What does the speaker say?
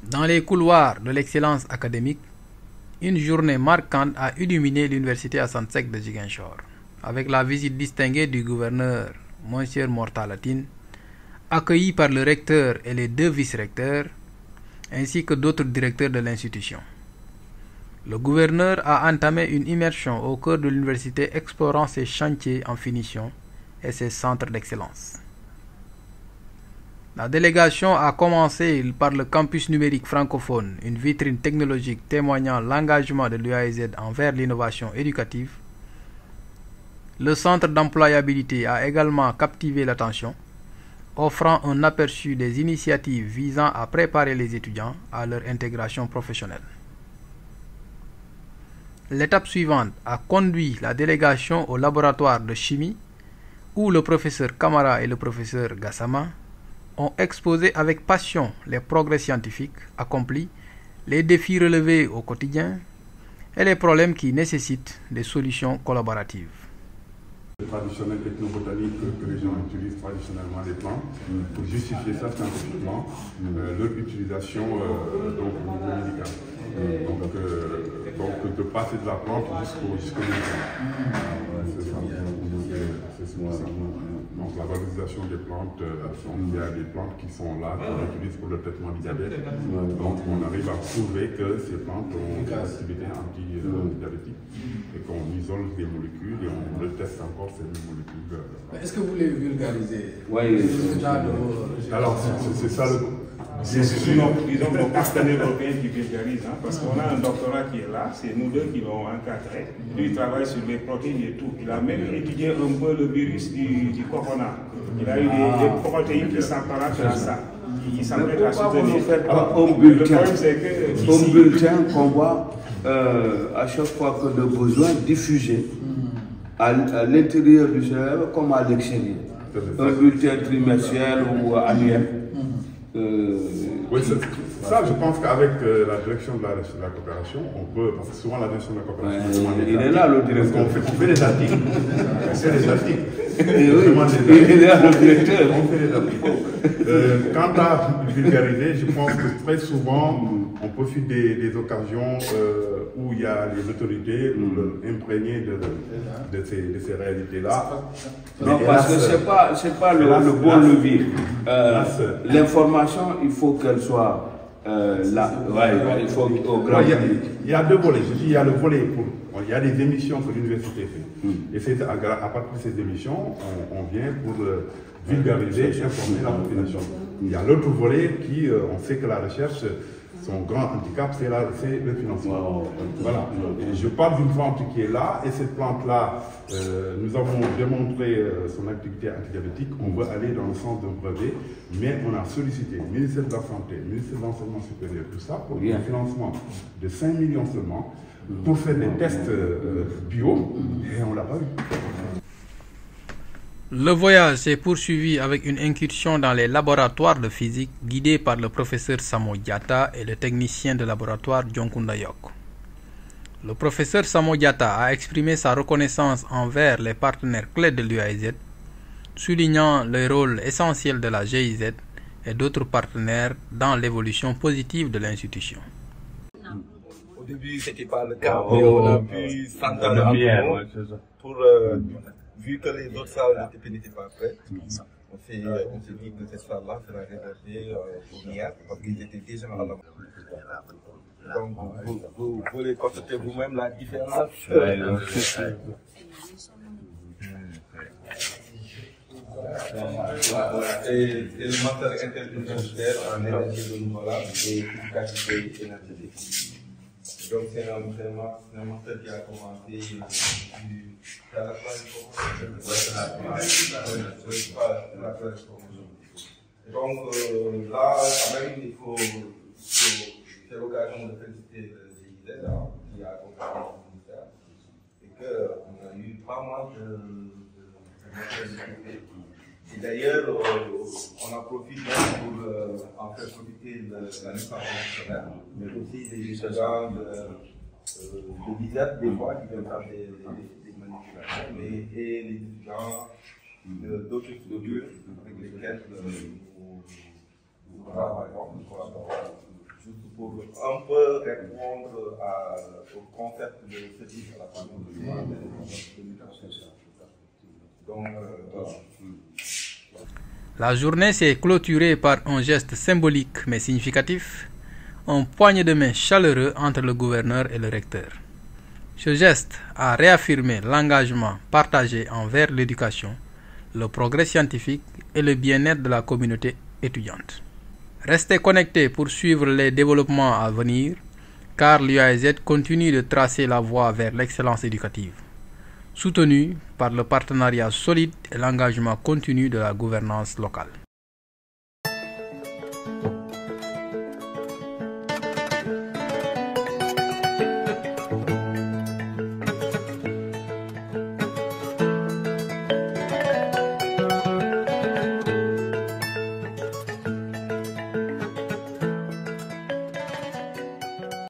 Dans les couloirs de l'excellence académique, une journée marquante a illuminé l'université Assane Seck de Ziguinchor, avec la visite distinguée du gouverneur Monsieur Mortalatine, accueilli par le recteur et les 2 vice-recteurs, ainsi que d'autres directeurs de l'institution. Le gouverneur a entamé une immersion au cœur de l'université explorant ses chantiers en finition et ses centres d'excellence. La délégation a commencé par le campus numérique francophone, une vitrine technologique témoignant l'engagement de l'UAEZ envers l'innovation éducative. Le centre d'employabilité a également captivé l'attention, offrant un aperçu des initiatives visant à préparer les étudiants à leur intégration professionnelle. L'étape suivante a conduit la délégation au laboratoire de chimie, où le professeur Camara et le professeur Gassama ont exposé avec passion les progrès scientifiques accomplis, les défis relevés au quotidien et les problèmes qui nécessitent des solutions collaboratives. Traditionnel ethnobotanique que les gens utilisent traditionnellement les plantes, pour justifier ça scientifiquement, leur utilisation donc, au niveau médical. Donc de passer de la plante jusqu'au médical. Donc la valorisation des plantes, il y a des plantes qui sont là, qu'on utilise pour le traitement du diabète. Donc on arrive à prouver que ces plantes ont une activité antidiabétique et qu'on isole des molécules et on reteste encore ces molécules. Est-ce que vous les vulgarisez? Oui. Alors c'est ça le... C'est disons nos partenaires européens qui vulgarisent, hein, parce qu'on a un doctorat qui est là, c'est nous 2 qui l'ont encadré. Lui, il travaille sur les protéines et tout. Il a même étudié un peu le virus du corona. Il a eu des protéines qui s'apparentent à ça. Il s'apprête à soutenir. Un bulletin qu'on voit à chaque fois que le besoin diffusé à l'intérieur du cérèbre comme à l'extérieur. Un bulletin trimestriel ou annuel. Oui, ça, je pense qu'avec la direction de la coopération, on peut, parce que souvent la direction de la coopération, il est là le directeur. On fait des articles. C'est des articles. Il est là le directeur. On fait des articles. Quant à vulgariser, je pense que très souvent, on profite des occasions où il y a les autorités pour imprégner de ces réalités-là. Non, parce que ce n'est pas le bon levier. L'information, il faut qu'elle soit là. Il faut au grand public. Il y a 2 volets. Je dis, il y a le volet pour... Il y a des émissions que l'université fait. Et c'est à partir de ces émissions, on vient pour vulgariser et informer la population. Il y a l'autre volet qui, on sait que la recherche, son grand handicap, c'est le financement. Voilà. Et je parle d'une plante qui est là, et cette plante-là, nous avons démontré son activité antidiabétique. On veut aller dans le sens d'un brevet, mais on a sollicité le ministère de la Santé, le ministère de l'Enseignement supérieur, tout ça, pour un financement de 5 millions seulement, pour faire des tests bio, et on ne l'a pas eu. Le voyage s'est poursuivi avec une incursion dans les laboratoires de physique guidés par le professeur Samo Diatta et le technicien de laboratoire Dionkunda Yok. Le professeur Samo Diatta a exprimé sa reconnaissance envers les partenaires clés de l'UAEZ, soulignant le rôle essentiel de la GIZ et d'autres partenaires dans l'évolution positive de l'institution. Au début, ce n'était pas le cas, mais on a pu s'entendre pour... Vu que les autres salles n'étaient pas prêtes, on s'est dit que cette salle-là sera réservée aux NIAT parce qu'ils étaient déjà à la main. Donc, vous pouvez constater vous-même la différence. Et le master interuniversitaire en énergie renouvelable et efficacité énergétique. Donc c'est un master qui a commencé donc là, quand même, c'est l'occasion de féliciter le GIZ qui a accompagné le ministère et qu'on a eu pas mal de et d'ailleurs, on en profite pour en faire profiter de l'administration nationale, mais aussi des étudiants de visite des fois qui viennent faire des manipulations, et les étudiants d'autres structures avec lesquelles nous travaillons. juste pour un peu répondre au concept de ce type à la famille de l'humain. Donc, voilà. La journée s'est clôturée par un geste symbolique mais significatif, un poignet de main chaleureux entre le gouverneur et le recteur. Ce geste a réaffirmé l'engagement partagé envers l'éducation, le progrès scientifique et le bien-être de la communauté étudiante. Restez connectés pour suivre les développements à venir, car l'UAEZ continue de tracer la voie vers l'excellence éducative, soutenue par le partenariat solide et l'engagement continu de la gouvernance locale.